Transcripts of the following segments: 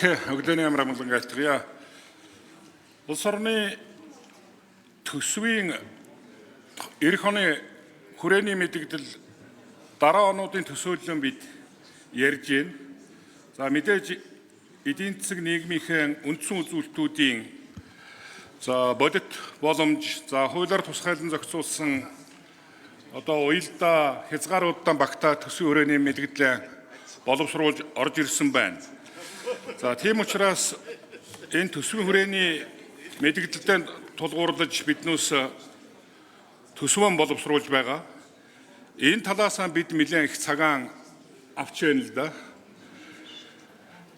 Өглөөний амар амгалан айлтгая. Улс орны төсвийн эх оны хүрээний мэдэгдэл дараа онуудын төсөөллөн бид ярьж байна. За мэдээж эдийн засаг нийгмийн үндсэн үзүүлэлтүүдийн бодит боломж, хуулиар тусгайлан зохицуулсан уялдаа хязгааруудаа багтаа төсвийн хүрээний мэдэгдлээ боловсруулж орж ирсэн байна. Тийм учраас энэ төсвийн хүрээний мэдэгдэлтэд тулгуурлаж биднээс төсвөө боловсруулж байгаа. Энэ талаас бид нэлээд их цагаан авч байна л да.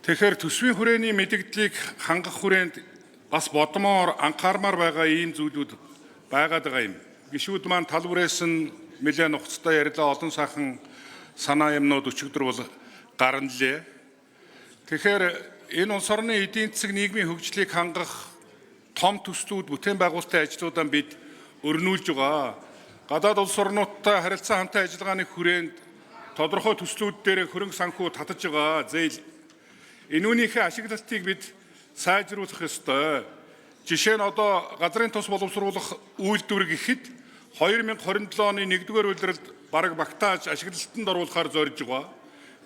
Тэгэхээр төсвийн хүрээний мэдэгдлийг хангах хүрээнд бас бодмоор анхаармаар байгаа ийм зүйлүүд байгаад байгаа юм. Гишүүд маань тал бүрээс нь нэлээд нухацтай ярьлаа, олон сайхан санаа юмнууд өчигдөр бол гарна лээ. Тэгэхээр энэ улс орны эдийн засаг нийгмийн хөгжлийг хангах том төслүүд бүтээн байгуулалтын ажлуудаа бид өрнүүлж байгаа. Гадаад улс орнуудтай харилцаа хамтын ажиллагааны хүрээнд тодорхой төслүүд дээр хөрөнгө санхүү татаж байгаа. Энүүнийхээ ашиглалтыг бид сайжруулах ёстой. Жишээ нь газрын тус боловсруулах үйлдвэр гэхэд 2027 оны 1-р улиралд бараг багтааж ашиглалтанд оруулахаар зорж байгаа.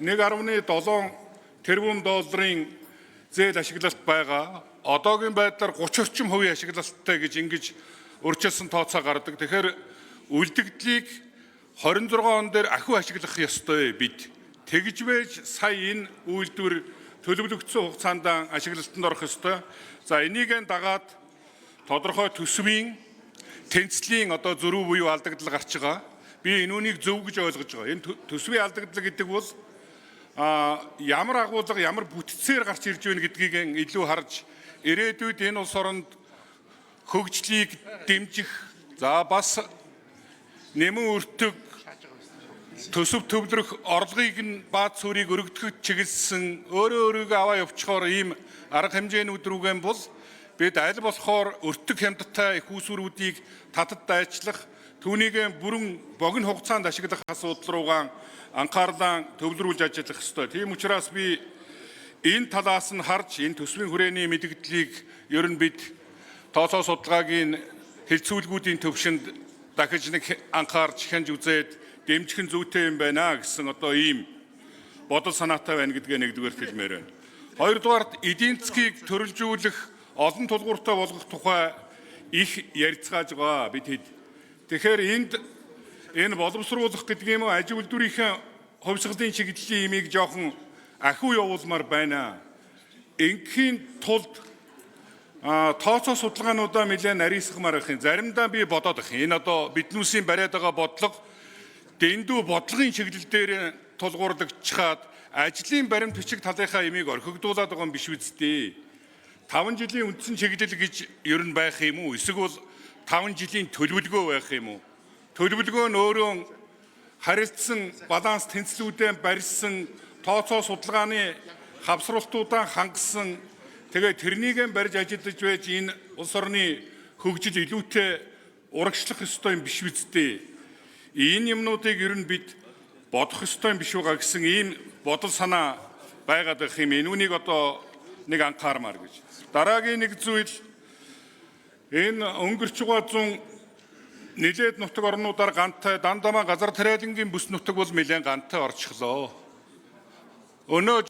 1.7 тэрбум долларын зээл ашиглалт байгаа. Одоогийн байдлаар 30% ашиглалттай гэж ингэж урьдчилсан тооцоо гардаг. Тэгэхээр үлдэгдлийг 26 он дээр ахиу ашиглах ёстой бид. Тэгж байж сая энэ үйлдвэр төлөвлөгдсөн хугацаанд ашиглалтанд орох ёстой. Энийг дагаад тодорхой төсвийн тэнцлийн зөрүү буюу алдагдал гарч байгаа. Би энүүнийг зөв гэж ойлгож байгаа. Энэ төсвийн алдагдал гэдэг бол ямар агуулга, ямар бүтцээр гарч ирж байна гэдгийг илүү харж ирээдүйд энэ улс оронд хөгжлийг дэмжих, бас нэмэн өртөг төсөв төвлөрөх орлогыг нь бааз сүрийг өргөдөхөд чиглэсэн өөрийгөө аваа явуулахаар ийм арга хэмжээнүүд рүүгэн бол бид аль болохоор өртөг хямдтай их усүрүүдийг татад дайчлах, түүнийг бүрэн богино хугацаанд ашиглах асуудал руугаа анхаарлаа төвлөрүүлж ажиллах ёстой. Тийм учраас би энэ талаас нь харж энэ төсвийн хүрээний мэдэгдлийг ер нь бид тооцоо судалгаагийн хэлцүүлгүүдийн төвшөнд дахиж нэг анхаарч хянж үзээд дэмжих нь зүйтэй юм байна гэсэн ийм бодол санаатай байна гэдгээ нэгдүгээр хэлмээр байна. Хоёрдугаарт эдийн засгийг төрөлжүүлэх, олон тулгууртай болгох тухай их ярилцгааж байгаа бид хэд. Тэгэхээр энэ боловсруулах гэдэг юм уу, аж үйлдвэрийн хувьсгалын чиглэлийн имийг жоохон ахиу явуулмаар байна. Ингийн тулд тооцоо судалгаануудаа нэлээд нарийсгамаар их юм. Заримдаа би бодоод их. Энэ биднүүсийн бариад байгаа бодлого дэндүү бодлогын чиглэл дээр тулгуурлагдчихад ажлын баримт бичиг талынхаа имийг орхигдуулаад байгаа юм биш үсттэй. 5 жилийн үндсэн чиглэл гэж ер нь байх юм уу? Эсвэл 5 жилийн төлөвлөгөө байх юм уу? Төлөвлөгөө нь өөрөө харилцсан баланс тэнцлүүдээ барьсан, тооцоо судалгааны хавсралтуудаа хангасан, тэгээд тэрнийг барьж ажиллаж байж энэ улс орны хөгжил илүүтэй урагшлах ёстой юм биш үсттэй. Энэ юмнуудыг ер нь бид бодох ёстой юм биш байгаа гэсэн ийм бодол санаа байгаад байх юм. Энүүнийг нэг анхаармаар гэж. Дараагийн нэг зүйл, энэ өнгөрч байгаа зүүн нэлээд нутаг орнуудаар гантай дандамаа газар тариалангийн бүс нутаг бол нэлээд гантай орчихлоо. Өнөө